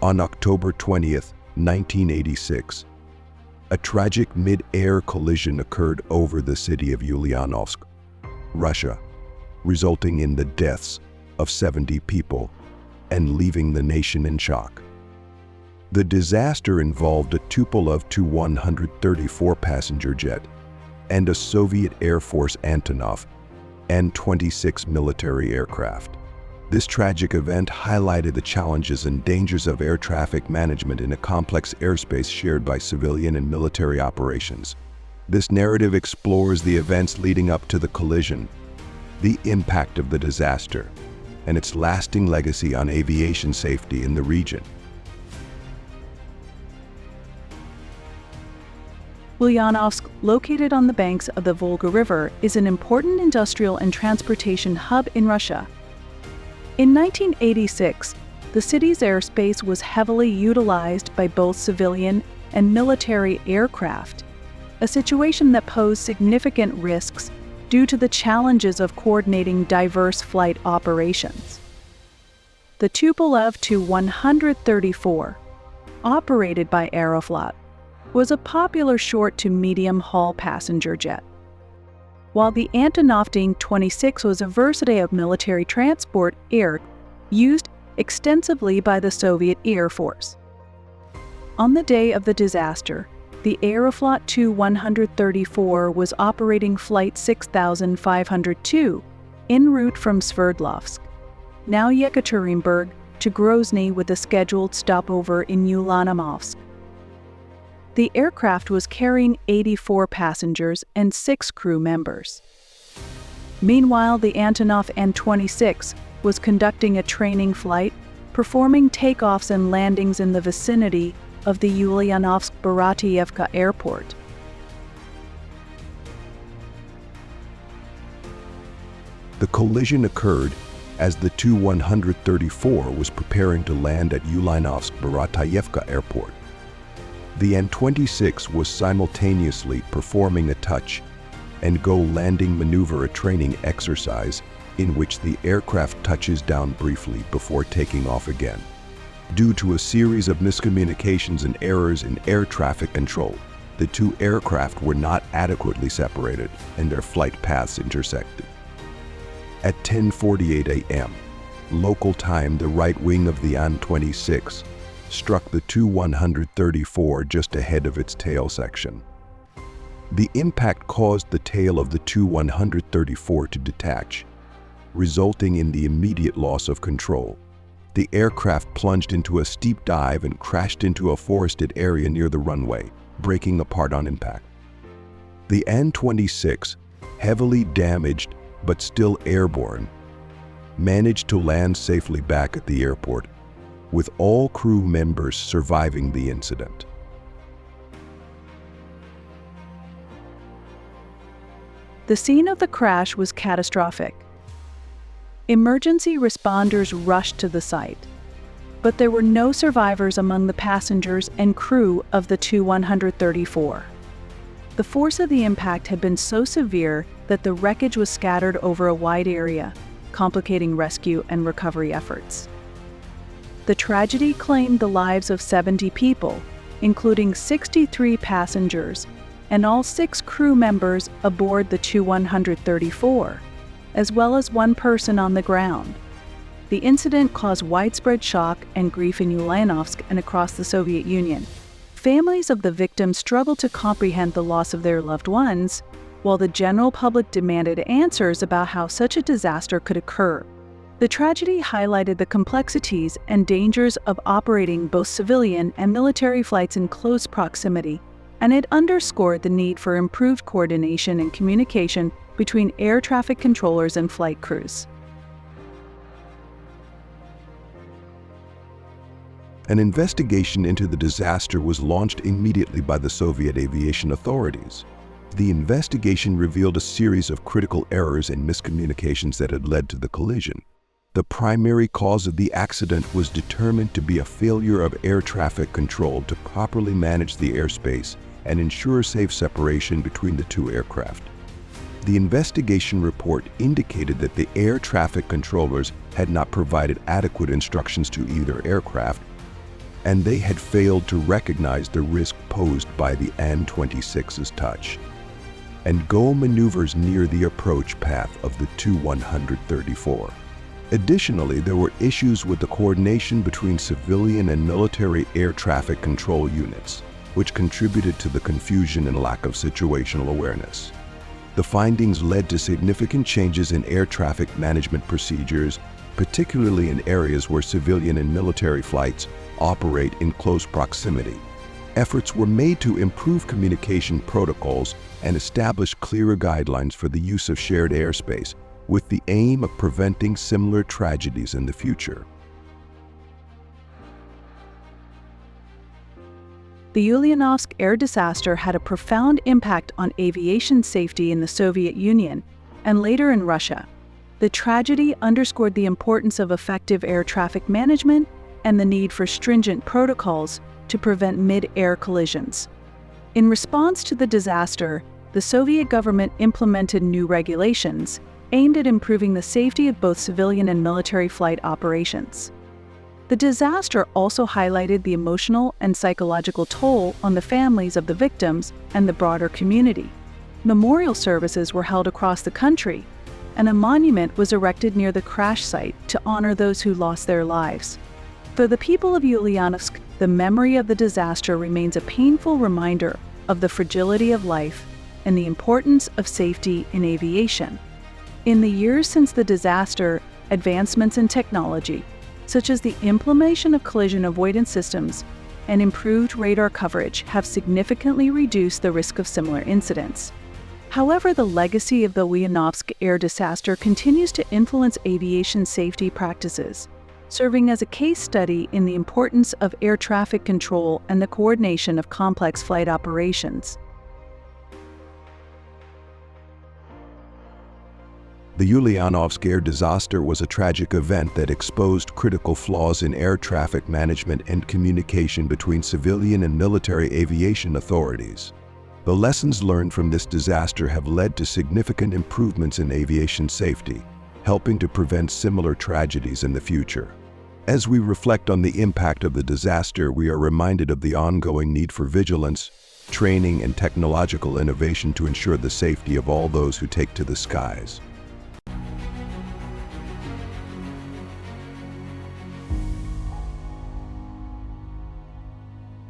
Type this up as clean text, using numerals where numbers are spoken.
On October 20th, 1986, a tragic mid-air collision occurred over the city of Ulyanovsk, Russia, resulting in the deaths of 70 people and leaving the nation in shock. The disaster involved a Tupolev Tu-134 passenger jet and a Soviet Air Force Antonov An-26 military aircraft. This tragic event highlighted the challenges and dangers of air traffic management in a complex airspace shared by civilian and military operations. This narrative explores the events leading up to the collision, the impact of the disaster, and its lasting legacy on aviation safety in the region. Ulyanovsk, located on the banks of the Volga River, is an important industrial and transportation hub in Russia. In 1986, the city's airspace was heavily utilized by both civilian and military aircraft, a situation that posed significant risks due to the challenges of coordinating diverse flight operations. The Tupolev Tu-134, operated by Aeroflot, was a popular short to medium-haul passenger jet, while the Antonov An-26 was a variety of military transport air used extensively by the Soviet Air Force. On the day of the disaster, the Aeroflot Tu-134 was operating Flight 6502 en route from Sverdlovsk, now Yekaterinburg, to Grozny with a scheduled stopover in Ulyanovsk. The aircraft was carrying 84 passengers and 6 crew members. Meanwhile, the Antonov An-26 was conducting a training flight, performing takeoffs and landings in the vicinity of the Ulyanovsk-Baratievka airport. The collision occurred as the Tu-134 was preparing to land at Ulyanovsk-Baratievka airport. The An-26 was simultaneously performing a touch and go landing maneuver, a training exercise in which the aircraft touches down briefly before taking off again. Due to a series of miscommunications and errors in air traffic control, the two aircraft were not adequately separated and their flight paths intersected. At 10:48 a.m. local time, the right wing of the An-26 struck the Tu-134 just ahead of its tail section. The impact caused the tail of the Tu-134 to detach, resulting in the immediate loss of control. The aircraft plunged into a steep dive and crashed into a forested area near the runway, breaking apart on impact. The An-26, heavily damaged but still airborne, managed to land safely back at the airport, with all crew members surviving the incident. The scene of the crash was catastrophic. Emergency responders rushed to the site, but there were no survivors among the passengers and crew of the Tu-134. The force of the impact had been so severe that the wreckage was scattered over a wide area, complicating rescue and recovery efforts. The tragedy claimed the lives of 70 people, including 63 passengers and all 6 crew members aboard the Tu-134, as well as 1 person on the ground. The incident caused widespread shock and grief in Ulyanovsk and across the Soviet Union. Families of the victims struggled to comprehend the loss of their loved ones, while the general public demanded answers about how such a disaster could occur. The tragedy highlighted the complexities and dangers of operating both civilian and military flights in close proximity, and it underscored the need for improved coordination and communication between air traffic controllers and flight crews. An investigation into the disaster was launched immediately by the Soviet aviation authorities. The investigation revealed a series of critical errors and miscommunications that had led to the collision. The primary cause of the accident was determined to be a failure of air traffic control to properly manage the airspace and ensure safe separation between the two aircraft. The investigation report indicated that the air traffic controllers had not provided adequate instructions to either aircraft, and they had failed to recognize the risk posed by the An-26's touch and go maneuvers near the approach path of the Tu-134. Additionally, there were issues with the coordination between civilian and military air traffic control units, which contributed to the confusion and lack of situational awareness. The findings led to significant changes in air traffic management procedures, particularly in areas where civilian and military flights operate in close proximity. Efforts were made to improve communication protocols and establish clearer guidelines for the use of shared airspace, with the aim of preventing similar tragedies in the future. The Ulyanovsk air disaster had a profound impact on aviation safety in the Soviet Union and later in Russia. The tragedy underscored the importance of effective air traffic management and the need for stringent protocols to prevent mid-air collisions. In response to the disaster, the Soviet government implemented new regulations aimed at improving the safety of both civilian and military flight operations. The disaster also highlighted the emotional and psychological toll on the families of the victims and the broader community. Memorial services were held across the country, and a monument was erected near the crash site to honor those who lost their lives. For the people of Ulyanovsk, the memory of the disaster remains a painful reminder of the fragility of life and the importance of safety in aviation. In the years since the disaster, advancements in technology, such as the implementation of collision avoidance systems and improved radar coverage, have significantly reduced the risk of similar incidents. However, the legacy of the Ulyanovsk air disaster continues to influence aviation safety practices, serving as a case study in the importance of air traffic control and the coordination of complex flight operations. The Ulyanovsk air disaster was a tragic event that exposed critical flaws in air traffic management and communication between civilian and military aviation authorities. The lessons learned from this disaster have led to significant improvements in aviation safety, helping to prevent similar tragedies in the future. As we reflect on the impact of the disaster, we are reminded of the ongoing need for vigilance, training, and technological innovation to ensure the safety of all those who take to the skies.